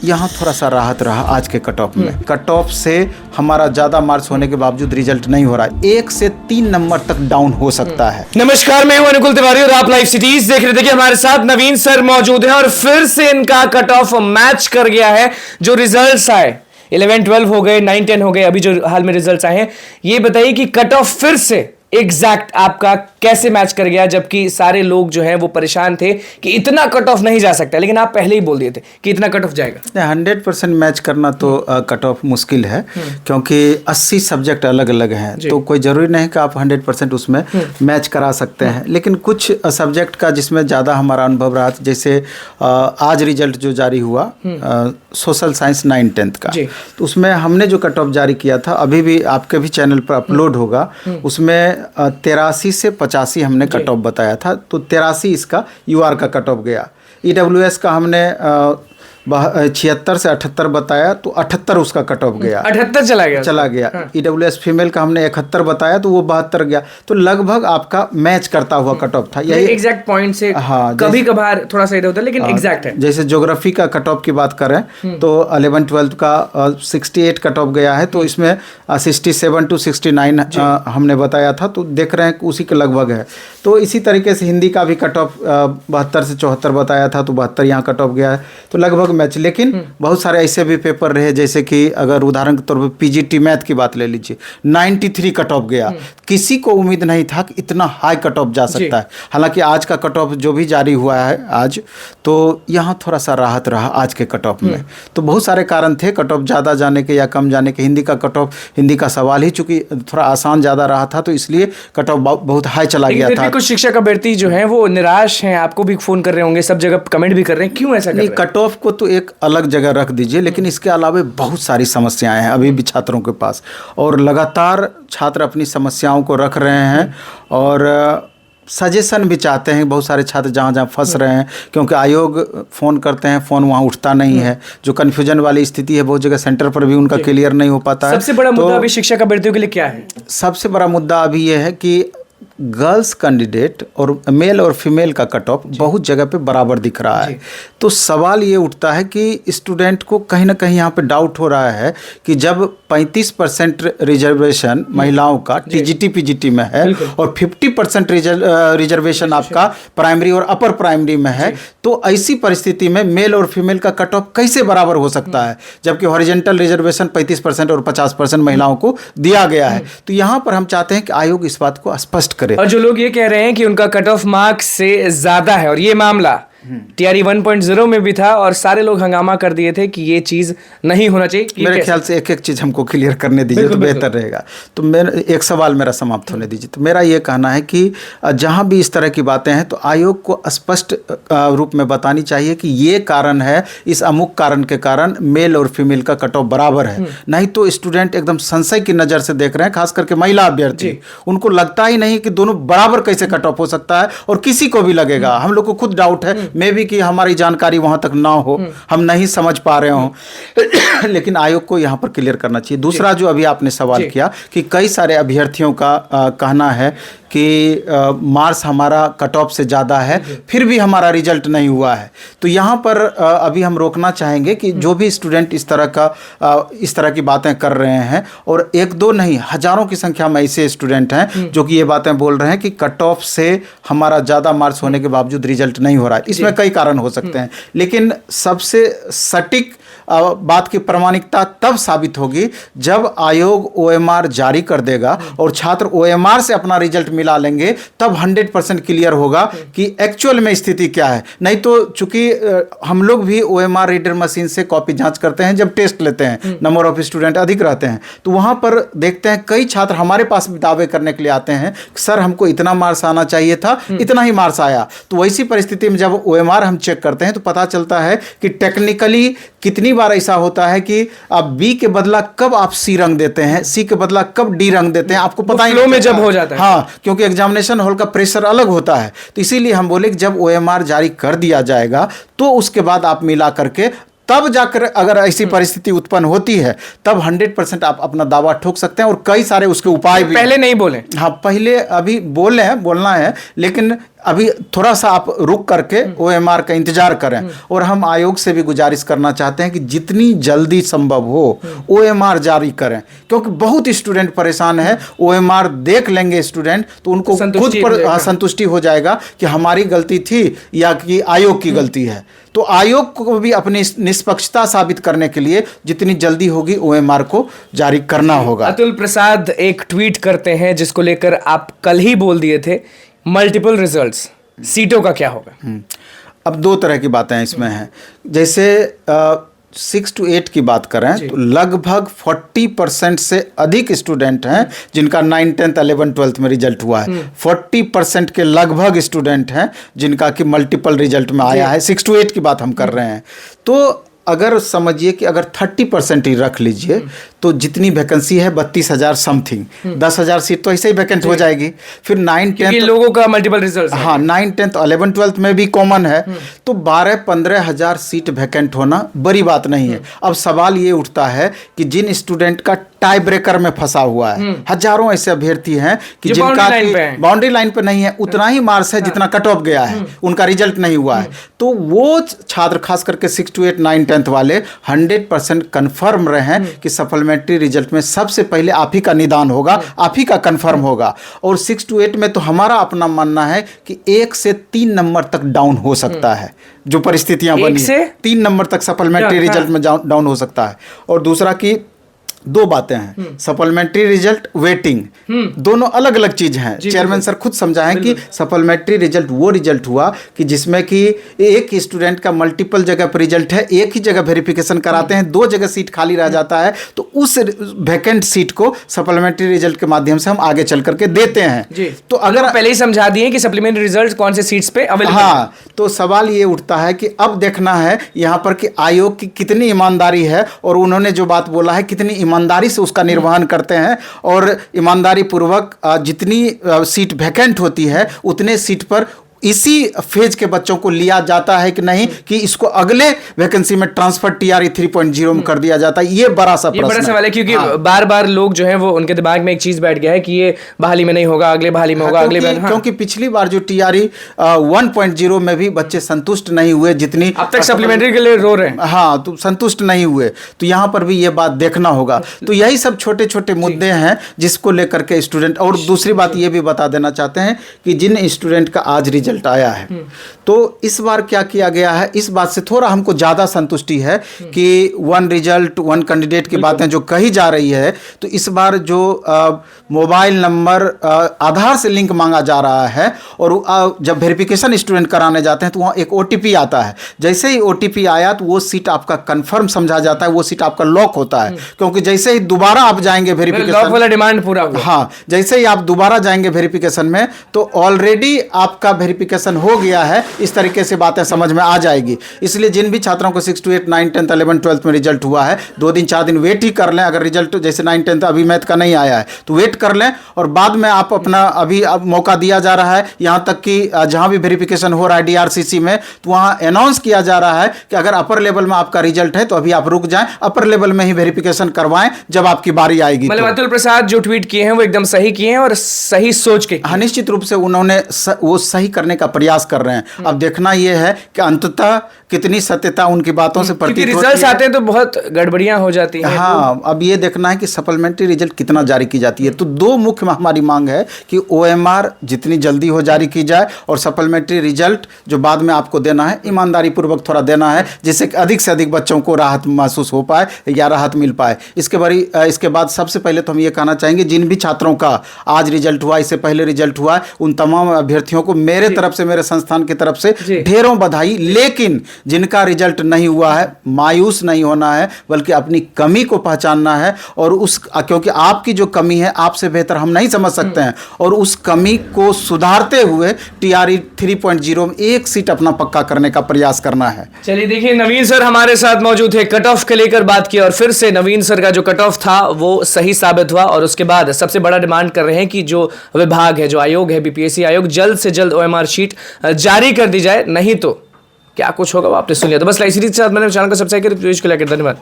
यहाँ थोड़ा सा राहत रहा आज के कट ऑफ में। कट ऑफ से हमारा ज़्यादा मार्क्स होने के बावजूद रिजल्ट नहीं हो रहा है, 1 से 3 नंबर तक डाउन हो सकता है। नमस्कार, मैं हूं अनुकुल तिवारी और आप लाइव सिटीज देख रहे थे कि हमारे साथ नवीन सर मौजूद हैं और फिर से इनका कट ऑफ मैच कर गया है। जो रिजल्ट्स आए 11-12 हो गए, 9-10 हो गए, अभी जो हाल में रिजल्ट्स आए हैं, ये बताइए कि कट ऑफ फिर से एग्जैक्ट आपका कैसे मैच कर गया, जबकि सारे लोग जो हैं वो परेशान थे कि इतना कट ऑफ नहीं जा सकता, लेकिन आप पहले ही बोल दिए थे कि इतना कट ऑफ जाएगा। 100% मैच करना तो कट ऑफ मुश्किल है, क्योंकि 80 सब्जेक्ट अलग अलग हैं, तो कोई ज़रूरी नहीं कि आप 100% उसमें मैच करा सकते हैं। लेकिन कुछ सब्जेक्ट का जिसमें ज़्यादा हमारा अनुभव रहा, जैसे आज रिजल्ट जो जारी हुआ सोशल साइंस 9-10 का, तो उसमें हमने जो कट ऑफ जारी किया था, अभी भी आपके भी चैनल पर अपलोड होगा, उसमें 83 से 85 हमने कट ऑफ बताया था, तो 83 इसका यूआर का कट ऑफ गया। ईडब्ल्यूएस का हमने 76 से 78 बताया, तो 78 उसका कट ऑफ गया, 78 चला गया। ईडब्ल्यूएस फीमेल का हमने 71 बताया, तो वो 72 गया। तो लगभग आपका मैच करता हुआ कट ऑफ था। यही एग्जैक्ट पॉइंट से हाँ, कभी कभार थोड़ा सा इधर होता है, लेकिन एग्जैक्ट है। जैसे ज्योग्राफी का कट ऑफ की बात करें तो 11-12 का 68 कट ऑफ गया है, तो इसमें 67 to 69 हमने बताया था, तो देख रहे हैं कि उसी के लगभग है। तो इसी तरीके से हिंदी का भी कट ऑफ 72 से 74 बताया था, तो 72 यहाँ कट ऑफ गया है, तो लगभग मैच। लेकिन बहुत सारे ऐसे भी पेपर रहे, जैसे कि अगर उदाहरण के तौर पर पीजीटी मैथ की बात ले लीजिए, 93 कट ऑफ गया। किसी को उम्मीद नहीं था कि इतना हाई कट ऑफ जा सकता है। हालांकि आज का कट ऑफ जो भी जारी हुआ है आज, तो यहाँ थोड़ा सा राहत रहा आज के कट ऑफ में। तो बहुत सारे कारण थे कट ऑफ ज़्यादा जाने के या कम जाने के। हिंदी का कट ऑफ, हिंदी का सवाल ही चूंकि थोड़ा आसान ज़्यादा रहा था, तो इसलिए कट ऑफ बहुत हाई चला गया था। कुछ शिक्षक अभ्यर्थी जो हैं वो निराश हैं, आपको भी फोन कर रहे होंगे, सब जगह कमेंट भी कर रहे हैं, क्यों ऐसा कर रहे हैं? कट ऑफ को तो एक अलग जगह रख दीजिए, लेकिन इसके अलावा बहुत सारी समस्याएं हैं अभी भी छात्रों के पास, और लगातार छात्र अपनी समस्याओं को रख रहे हैं और सजेशन भी चाहते हैं। बहुत सारे छात्र जहाँ जहाँ फंस रहे हैं, क्योंकि आयोग फ़ोन करते हैं, फ़ोन वहाँ उठता नहीं है, जो कन्फ्यूजन वाली स्थिति है, बहुत जगह सेंटर पर भी उनका क्लियर नहीं हो पाता है। सबसे बड़ा मुद्दा अभी शिक्षक अभ्यर्थियों के लिए क्या है? सबसे बड़ा मुद्दा अभी ये है कि गर्ल्स कैंडिडेट और मेल और फीमेल का कट ऑफ बहुत जगह पे बराबर दिख रहा है। तो सवाल ये उठता है कि स्टूडेंट को कहीं ना कहीं यहाँ पे डाउट हो रहा है कि जब 35% रिजर्वेशन महिलाओं का टीजीटी पीजीटी में है और 50% रिजर्वेशन आपका प्राइमरी और अपर प्राइमरी में है, तो ऐसी परिस्थिति में मेल और फीमेल का कट ऑफ कैसे बराबर हो सकता है, जबकि हॉरिजेंटल रिजर्वेशन 35% और 50% महिलाओं को दिया गया है। तो यहाँ पर हम चाहते हैं कि आयोग इस बात को स्पष्ट करे। और जो लोग ये कह रहे हैं कि उनका कट ऑफ मार्क्स से ज्यादा है, और ये मामला टीआरई 1.0 में भी था और सारे लोग हंगामा कर दिए थे कि ये चीज नहीं होना चाहिए। मेरे ख्याल से एक एक चीज हमको क्लियर करने दीजिए तो बेहतर रहेगा। तो मेरा एक सवाल मेरा समाप्त होने दीजिए। तो मेरा ये कहना है कि जहाँ भी इस तरह की बातें हैं, तो आयोग को स्पष्ट रूप में बतानी चाहिए कि ये कारण है, इस अमुक कारण के कारण मेल और फीमेल का कट ऑफ बराबर है। नहीं तो स्टूडेंट एकदम संशय की नज़र से देख रहे हैं, खास करके महिला अभ्यर्थी, उनको लगता ही नहीं कि दोनों बराबर कैसे कट ऑफ हो सकता है, और किसी को भी लगेगा। हम लोग को खुद डाउट है, मे भी कि हमारी जानकारी वहां तक ना हो, हम नहीं समझ पा रहे हो, लेकिन आयोग को यहां पर क्लियर करना चाहिए। दूसरा जो अभी आपने सवाल किया कि कई सारे अभ्यर्थियों का कहना है कि मार्क्स हमारा कट ऑफ से ज़्यादा है, फिर भी हमारा रिजल्ट नहीं हुआ है। तो यहाँ पर अभी हम रोकना चाहेंगे कि जो भी स्टूडेंट इस तरह की बातें कर रहे हैं, और एक दो नहीं हज़ारों की संख्या में ऐसे स्टूडेंट हैं जो कि ये बातें बोल रहे हैं कि कट ऑफ से हमारा ज़्यादा मार्क्स होने के बावजूद रिजल्ट नहीं हो रहा है। इसमें कई कारण हो सकते हैं, लेकिन सबसे सटीक बात की प्रामाणिकता तब साबित होगी जब आयोग ओएमआर जारी कर देगा और छात्र ओएमआर से अपना रिजल्ट मिला लेंगे, तब 100% क्लियर होगा कि एक्चुअल में स्थिति क्या है। नहीं तो चूंकि हम लोग भी ओएमआर रीडर मशीन से कॉपी जांच करते हैं, जब टेस्ट लेते हैं, नंबर ऑफ स्टूडेंट अधिक रहते हैं, तो वहां पर देखते हैं कई छात्र हमारे पास भी दावे करने के लिए आते हैं, सर हमको इतना मार्क्स आना चाहिए था, इतना ही मार्क्स आया। तो वैसी परिस्थिति में जब ओएमआर हम चेक करते हैं, तो पता चलता है कि टेक्निकली कितनी बार ऐसा होता है कि आप बी के बदला कब आप सी रंग देते हैं, सी के बदला कब डी रंग देते हैं, आपको पता ही नहीं में जब हो जाता है। हाँ, क्योंकि एग्जामिनेशन हॉल का प्रेशर अलग होता है। तो इसीलिए हम बोले कि जब ओएमआर जारी कर दिया जाएगा, तो उसके बाद आप मिला करके तब जाकर अगर ऐसी परिस्थिति उत्पन्न होती है, तब 100% आप अपना दावा ठोक सकते हैं। और कई सारे उसके उपाय भी पहले नहीं बोले। हाँ, पहले अभी बोलना है, लेकिन अभी थोड़ा सा आप रुक करके OMR का इंतजार करें। और हम आयोग से भी गुजारिश करना चाहते हैं कि जितनी जल्दी संभव हो OMR जारी करें, क्योंकि बहुत स्टूडेंट परेशान है। OMR देख लेंगे स्टूडेंट तो उनको खुद पर संतुष्टि हो जाएगा कि हमारी गलती थी या कि आयोग की गलती है। तो आयोग को भी अपनी निष्पक्षता साबित करने के लिए जितनी जल्दी होगी OMR को जारी करना होगा। अतुल प्रसाद एक ट्वीट करते हैं जिसको लेकर आप कल ही बोल दिए थे, मल्टीपल रिजल्ट्स, सीटों का क्या होगा? अब दो तरह की बातें इसमें हैं। जैसे 6 to 8 की बात करें तो लगभग 40% से अधिक स्टूडेंट हैं जिनका 9, 10, 11, 12 में रिजल्ट हुआ है। 40% के लगभग स्टूडेंट हैं जिनका कि मल्टीपल रिजल्ट में आया है। 6 to 8 की बात हम कर रहे हैं। तो अगर समझिए कि अगर 30% ही रख लीजिए तो जितनी वैकेंसी है 32,000 समथिंग, 10,000 सीट तो ऐसे ही वैकेंट हो जाएगी। फिर 9, 10 लोगों का मल्टीपल रिजल्ट, हाँ 9, 10, 11, 12 में भी कॉमन है। तो 12-15,000 सीट वैकेंट होना बड़ी बात नहीं है। अब सवाल ये उठता है कि जिन स्टूडेंट का टाई ब्रेकर में फंसा हुआ है, हजारों ऐसे अभ्यर्थी हैं कि जिनका बाउंड्री लाइन पे नहीं है, उतना ही मार्क्स है जितना कट ऑफ गया है, उनका रिजल्ट नहीं हुआ है। तो वो छात्र खास करके 6 to 8, 9, 10 वाले 100% कन्फर्म रहे कि सप्लीमेंट्री रिजल्ट में सबसे पहले आप ही का निदान होगा, आप ही का कन्फर्म होगा। और 6 to 8 में तो हमारा अपना मानना है कि 1 से 3 नंबर तक डाउन हो सकता है। जो परिस्थितियां बनी 3 नंबर तक सप्लीमेंट्री रिजल्ट में डाउन हो सकता है। और दूसरा कि दो बातें हैं, सप्लीमेंट्री रिजल्ट, वेटिंग, दोनों अलग अलग चीज हैं। चेयरमैन सर खुद समझाएं कि सप्लीमेंट्री रिजल्ट वो रिजल्ट हुआ कि जिसमें कि एक स्टूडेंट का मल्टीपल जगह पर रिजल्ट है, एक ही जगह वेरिफिकेशन कराते हैं, 2 जगह सीट खाली रह जाता है, तो उस वैकेंट सीट को सप्लीमेंट्री रिजल्ट के माध्यम से हम आगे चल करके देते हैं। तो अगर पहले ही समझा दिए कि सप्लीमेंट्री रिजल्ट कौन से सीट्स पे अवेलेबल, हाँ, तो सवाल ये उठता है कि अब देखना है यहाँ पर कि आयोग की कितनी ईमानदारी है और उन्होंने जो बात बोला है कितनी ईमानदारी से उसका निर्वहन करते हैं। और ईमानदारी पूर्वक जितनी सीट वैकेंट होती है उतने सीट पर इसी फेज के बच्चों को लिया जाता है कि नहीं कि इसको अगले वैकेंसी में ट्रांसफर TRE 3.0 में कर दिया जाता है। ये बड़ा सा प्रश्न, बड़ा सवाल है, क्योंकि बार बार लोग जो है वो उनके दिमाग में एक चीज बैठ गया है कि ये बहाली में नहीं होगा, अगले बहाली में होगा, अगले क्योंकि पिछली बार जो TRE 1.0 में भी बच्चे संतुष्ट नहीं हुए, जितनी अब तक सप्लीमेंट्री के लिए रो रहे हैं, हाँ, तो संतुष्ट नहीं हुए। तो यहाँ पर भी ये बात देखना होगा। तो यही सब छोटे छोटे मुद्दे हैं जिसको लेकर के स्टूडेंट। और दूसरी बात ये भी बता देना चाहते हैं कि जिन स्टूडेंट का आज रिजल्ट आया है, तो इस बार क्या किया गया है, इस बात से थोड़ा हमको ज्यादा संतुष्टि है कि 1 रिजल्ट 1 कैंडिडेट की बातें जो कही जा रही है, तो इस बार जो मोबाइल नंबर आधार से लिंक मांगा जा रहा है और जब वेरिफिकेशन स्टूडेंट कराने जाते हैं तो वहाँ एक OTP आता है। जैसे ही OTP आया तो वो सीट आपका कंफर्म समझा जाता है, वो सीट आपका लॉक होता है। क्योंकि जैसे ही दोबारा आप जाएंगे वेरिफिकेशन, लॉक वाला डिमांड पूरा हुआ। हाँ, जैसे ही आप दोबारा जाएंगे वेरिफिकेशन में तो ऑलरेडी आपका वेरिफिकेशन हो गया है। इस तरीके से बातें समझ में आ जाएगी। इसलिए जिन भी छात्रों को 6 to 8, 9, 10, 11, 12 में रिजल्ट हुआ है, 2 दिन 4 दिन वेट ही कर लें। अगर रिजल्ट जैसे 9, 10 अभी मैथ का नहीं आया है तो वेट कर लें और बाद में आप अपना अभी अब मौका दिया जा रहा है। यहाँ तक कि जहाँ भी वेरिफिकेशन हो रहा है DRCC में, तो वहाँ अनाउंस किया जा रहा है कि अगर अपर लेवल में आपका रिजल्ट है तो अभी आप रुक जाएं, अपर लेवल में ही वेरिफिकेशन करवाएं जब आपकी बारी आएगी। मतलब अतुल प्रसाद जो ट्वीट किए हैं वो एकदम सही किए हैं और सही सोच के, हाँ, निश्चित रूप से उन्होंने वो सही करने का प्रयास कर रहे हैं। अब देखना यह है कि अंततः कितनी सत्यता उनकी बातों से प्रतीत होती है। रिजल्ट्स आते हैं तो बहुत गड़बड़ियां हो जाती हैं। हाँ, अब ये देखना है कि सप्लीमेंट्री रिजल्ट कितना जारी की जाती है। तो 2 मुख्य हमारी मांग है कि OMR जितनी जल्दी हो जारी की जाए और सप्लीमेंट्री रिजल्ट जो बाद में आपको देना है ईमानदारी पूर्वक थोड़ा देना है, जिससे अधिक से अधिक बच्चों को राहत महसूस हो पाए या राहत मिल पाए। इसके बाद सबसे पहले तो हम ये कहना चाहेंगे जिन भी छात्रों का आज रिजल्ट हुआ, इससे पहले रिजल्ट हुआ, उन तमाम अभ्यर्थियों को मेरे तरफ से, मेरे संस्थान की तरफ से ढेरों बधाई। लेकिन जिनका रिजल्ट नहीं हुआ है, मायूस नहीं होना है, बल्कि अपनी कमी को पहचानना है और क्योंकि आपकी जो कमी है आपसे बेहतर हम नहीं समझ सकते हैं, और उस कमी को सुधारते हुए TRE 3.0 में 1 सीट अपना पक्का करने का प्रयास करना है। चलिए देखिए, नवीन सर हमारे साथ मौजूद थे, कट ऑफ के लेकर बात की और फिर से नवीन सर का जो कट ऑफ था वो सही साबित हुआ। और उसके बाद सबसे बड़ा डिमांड कर रहे हैं कि जो विभाग है, जो आयोग है, BPSC आयोग, जल्द से जल्द OMR शीट जारी कर दी जाए, नहीं तो क्या कुछ होगा वो आपने सुन लिया। तो बस लाइव सीरीज के साथ मैंने चैनल को सब्सक्राइब किया। धन्यवाद।